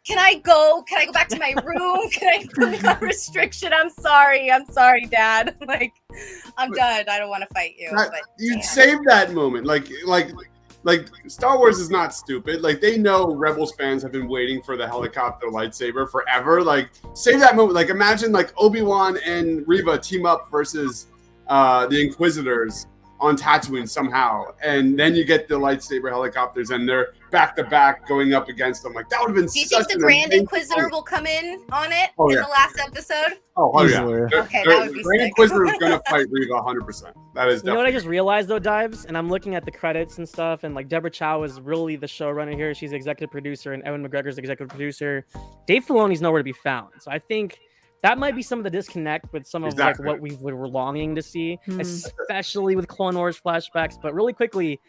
Can I go back to my room? Can I put me on restriction? I'm sorry, Dad. Like, I'm done. I don't want to fight you. But you'd save that moment. Like Star Wars is not stupid. Like, they know Rebels fans have been waiting for the helicopter lightsaber forever. Like, save that moment. Like, imagine like Obi-Wan and Riva team up versus the Inquisitors. on Tatooine somehow, and then you get the lightsaber helicopters, and they're back to back going up against them. Like that would have been. Do you such think the an Grand amazing Inquisitor moment. will come in on it Oh, in yeah. the last episode? Oh yeah. Easily. Okay, that would be Grand sick. Inquisitor is going to fight Riva 100%. That is You know what I definitely. just realized though, Dives, and I'm looking at the credits and stuff, and like Deborah Chow is really the showrunner here. She's the executive producer, and Ewan McGregor's the executive producer. Dave Filoni's nowhere to be found. So I think that might be some of the disconnect with some of Exactly. like what we were longing to see, Hmm. especially with Clone Wars flashbacks. But really quickly,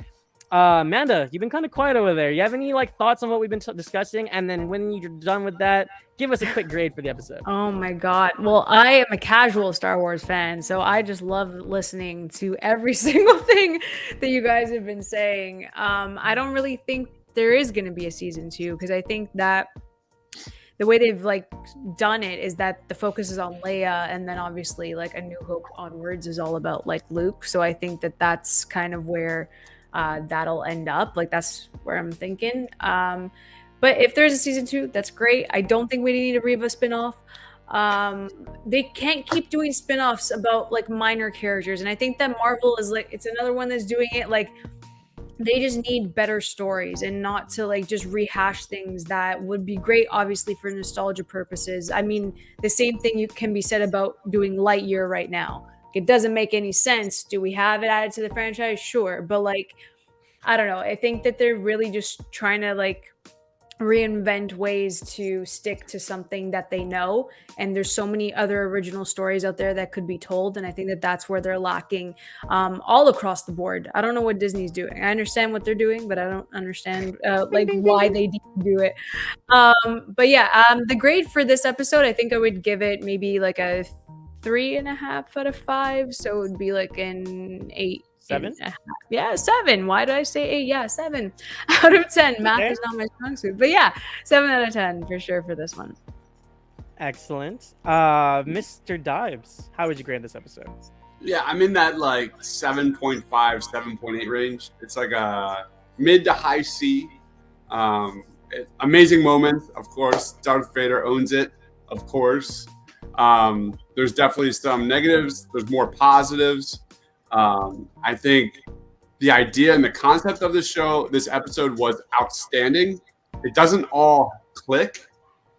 Amanda, you've been kind of quiet over there. You have any like thoughts on what we've been discussing? And then when you're done with that, give us a quick grade for the episode. Oh my God. Well, I am a casual Star Wars fan, so I just love listening to every single thing that you guys have been saying. I don't really think there is going to be a season 2 because I think that the way they've like done it is that the focus is on Leia, and then obviously like A New Hope onwards is all about like Luke. So I think that that's kind of where that'll end up. Like that's where I'm thinking. But if there's a season 2, that's great. I don't think we need a Riva spinoff. They can't keep doing spinoffs about like minor characters, and I think that Marvel is like it's another one that's doing it. Like they just need better stories and not to like just rehash things that would be great, obviously for nostalgia purposes. I mean, the same thing you can be said about doing Lightyear right now. It doesn't make any sense. Do we have it added to the franchise? Sure, but like I don't know. I think that they're really just trying to like reinvent ways to stick to something that they know, and there's so many other original stories out there that could be told, and I think that that's where they're lacking all across the board. I don't know what Disney's doing. I understand what they're doing, but I don't understand like why they do it. But yeah, the grade for this episode, I think I would give it maybe like a 3.5 out of 5, so it would be like an 8. 7? Yeah, 7. Why did I say 8? Yeah, 7 out of 10. Math Okay. is not my strong suit, but yeah, 7 out of 10 for sure for this one. Excellent. Mr. Dives, how would you grade this episode? Yeah, I'm in that like 7.5, 7.8 range. It's like a mid to high C. Amazing moments, of course. Darth Vader owns it, of course. There's definitely some negatives. There's more positives. I think the idea and the concept of this episode was outstanding. It doesn't all click,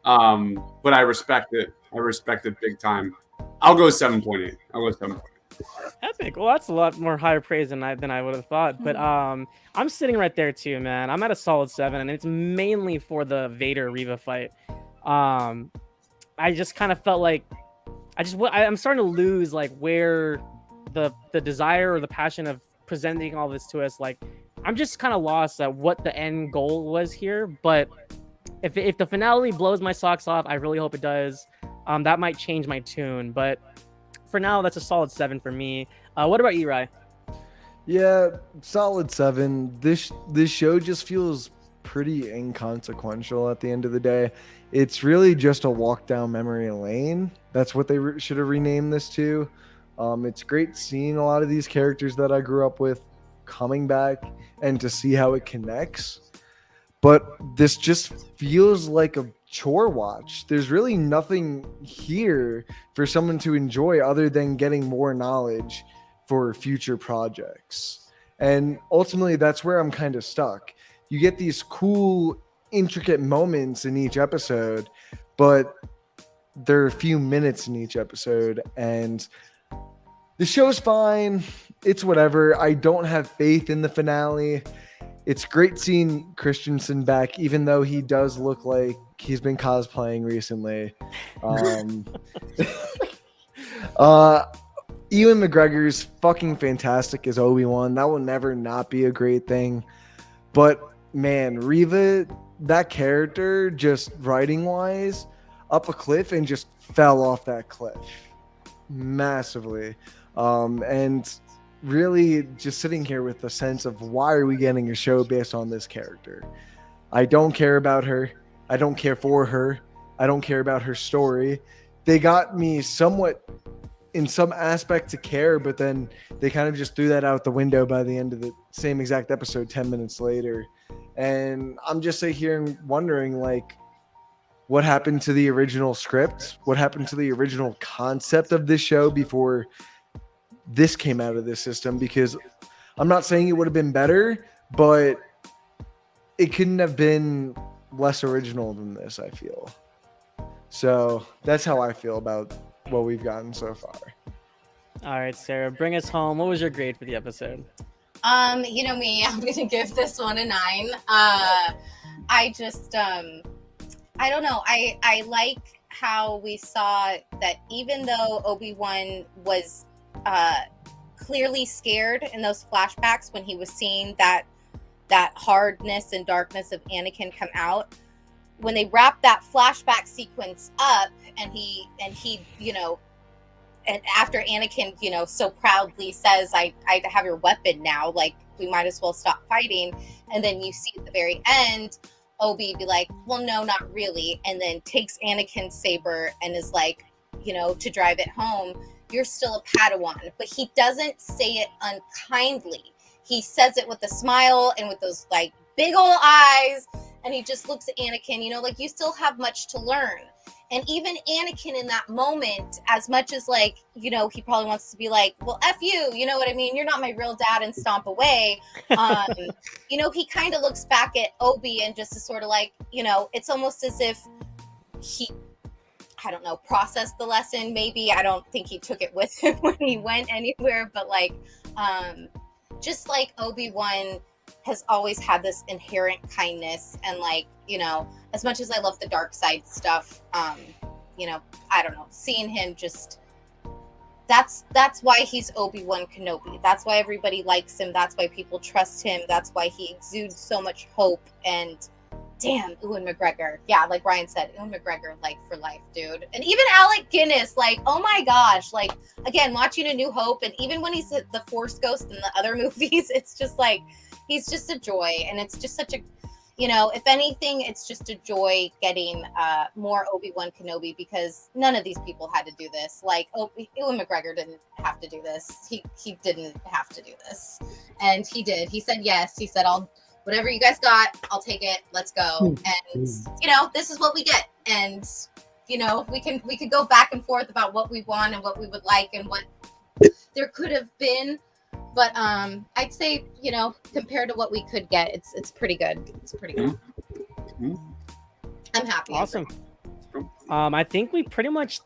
but I respect it. I respect it big time. I'll go 7.8. I'll go 7.8. Epic. Well, that's a lot more higher praise than I would have thought. But I'm sitting right there too, man. I'm at a solid 7, and it's mainly for the Vader Riva fight. I just kind of felt like I'm starting to lose like where the desire or the passion of presenting all this to us. Like I'm just kind of lost at what the end goal was here. But if the finale blows my socks off, I really hope it does. That might change my tune, but for now, that's a solid 7 for me. What about you, Rai? Yeah, solid 7. This show just feels pretty inconsequential at the end of the day. It's really just a walk down memory lane. That's what they should have renamed this to. It's great seeing a lot of these characters that I grew up with coming back and to see how it connects. But this just feels like a chore watch. There's really nothing here for someone to enjoy other than getting more knowledge for future projects. And ultimately, that's where I'm kind of stuck. You get these cool, intricate moments in each episode, but there are a few minutes in each episode, and the show's fine. It's whatever. I don't have faith in the finale. It's great seeing Christensen back, even though he does look like he's been cosplaying recently. Ewan McGregor's fucking fantastic as Obi-Wan. That will never not be a great thing. But man, Riva, that character, just writing-wise, up a cliff and just fell off that cliff massively. And really just sitting here with the sense of why are we getting a show based on this character? I don't care about her. I don't care for her. I don't care about her story. They got me somewhat in some aspect to care, but then they kind of just threw that out the window by the end of the same exact episode 10 minutes later. And I'm just sitting here wondering, like, what happened to the original script? What happened to the original concept of this show before this came out of this system? Because I'm not saying it would have been better, but it couldn't have been less original than this, I feel. So that's how I feel about what we've gotten so far. All right, Sarah, bring us home. What was your grade for the episode? You know me, I'm gonna give this one a 9. I just I don't know. I like how we saw that even though Obi-Wan was clearly scared in those flashbacks when he was seeing that hardness and darkness of Anakin come out, when they wrap that flashback sequence up and he you know, and after Anakin, you know, so proudly says, I have your weapon now, like, we might as well stop fighting. And then you see at the very end, Obi be like, well, no, not really. And then takes Anakin's saber and is like, you know, to drive it home, you're still a Padawan. But he doesn't say it unkindly. He says it with a smile and with those, like, big old eyes. And he just looks at Anakin, you know, like, you still have much to learn. And even Anakin in that moment, as much as, like, you know, he probably wants to be like, well, F you know what I mean? You're not my real dad, and stomp away. You know, he kind of looks back at Obi and just is sort of like, you know, it's almost as if he, I don't know, processed the lesson. Maybe I don't think he took it with him when he went anywhere, but like, just like Obi-Wan has always had this inherent kindness, and like, you know, as much as I love the dark side stuff, you know, I don't know, seeing him just, that's why he's Obi-Wan Kenobi. That's why everybody likes him. That's why people trust him. That's why he exudes so much hope. And damn, Ewan McGregor. Yeah, like Ryan said, Ewan McGregor, like, for life, dude. And even Alec Guinness, like, oh my gosh, like, again, watching A New Hope, and even when he's the Force Ghost in the other movies, it's just like, he's just a joy. And it's just such a, you know, if anything, it's just a joy getting more Obi-Wan Kenobi, because none of these people had to do this. Like, Ewan McGregor didn't have to do this. He didn't have to do this. And he did. He said yes. He said, whatever you guys got, I'll take it. Let's go. And, you know, this is what we get. And, you know, we could go back and forth about what we want and what we would like and what there could have been. But I'd say, you know, compared to what we could get, it's pretty good. It's pretty good. I'm happy. Awesome. I think we pretty much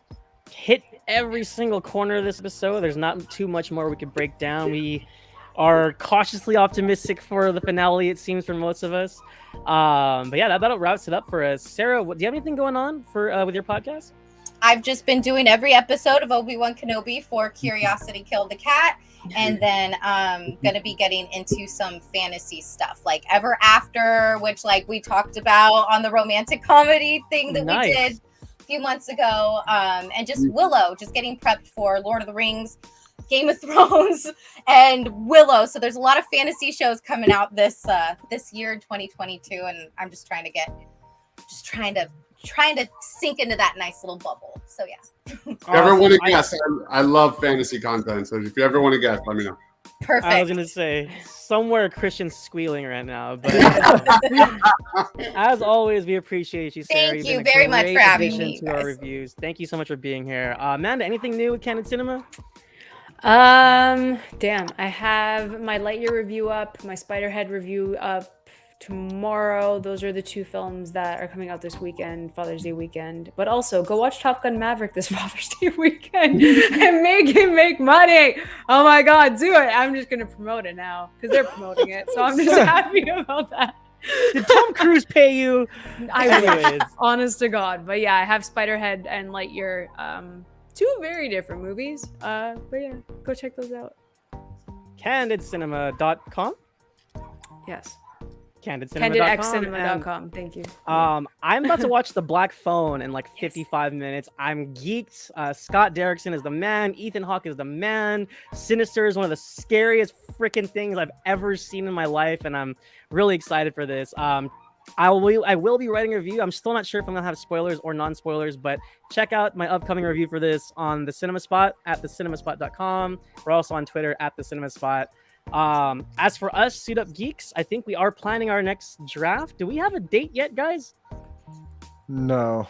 hit every single corner of this episode. There's not too much more we could break down. We are cautiously optimistic for the finale, it seems, for most of us. But yeah, that about wraps it up for us. Sarah, do you have anything going on for with your podcast? I've just been doing every episode of Obi-Wan Kenobi for Curiosity Killed the Cat. And then going to be getting into some fantasy stuff like Ever After, which like we talked about on the romantic comedy thing that we did a few months ago. And just Willow, just getting prepped for Lord of the Rings, Game of Thrones, and Willow. So there's a lot of fantasy shows coming out this year in 2022. And I'm just trying to sink into that nice little bubble. So yeah. If you ever want to guess, I love fantasy content. So if you ever want to guess, let me know. Perfect. I was gonna say somewhere Christian's squealing right now, but as always, we appreciate you, Sarah. Thank you very much for having me. To our reviews. Thank you so much for being here, Amanda. Anything new with Canon Cinema? Damn, I have my Lightyear review up, my Spiderhead review up tomorrow. Those are the 2 films that are coming out this weekend, Father's Day weekend. But also, go watch Top Gun Maverick this Father's Day weekend and make money. Oh my God, do it. I'm just gonna promote it now because they're promoting it, so I'm just happy about that. Did Tom Cruise pay you? I wish, honest to God. But yeah, I have Spiderhead and Lightyear, 2 very different movies. But yeah, go check those out. CandidCinema.com. Yes. CandidXcinema.com. Thank you. I'm about to watch The Black Phone in like 55 minutes. I'm geeked. Scott Derrickson is the man. Ethan Hawke is the man. Sinister is one of the scariest freaking things I've ever seen in my life, and I'm really excited for this. I will be writing a review. I'm still not sure if I'm gonna have spoilers or non-spoilers, but check out my upcoming review for this on the Cinema Spot at thecinemasspot.com. We're also on Twitter at the Cinema Spot. As for us, Suit Up Geeks, I think we are planning our next draft. Do we have a date yet, guys? No.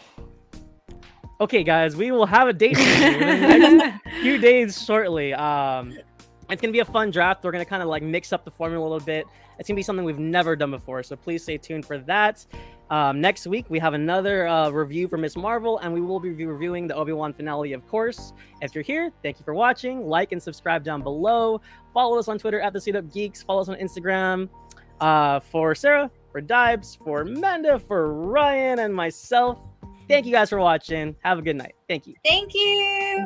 Okay, guys, we will have a date in the next few days shortly. And It's going to be a fun draft. We're going to kind of like mix up the formula a little bit. It's going to be something we've never done before. So please stay tuned for that. Next week, we have another review for Miss Marvel, and we will be reviewing the Obi-Wan finale, of course. If you're here, thank you for watching. Like and subscribe down below. Follow us on Twitter at the Suit Up Geeks. Follow us on Instagram. For Sarah, for Dibes, for Manda, for Ryan, and myself, thank you guys for watching. Have a good night. Thank you. Thank you.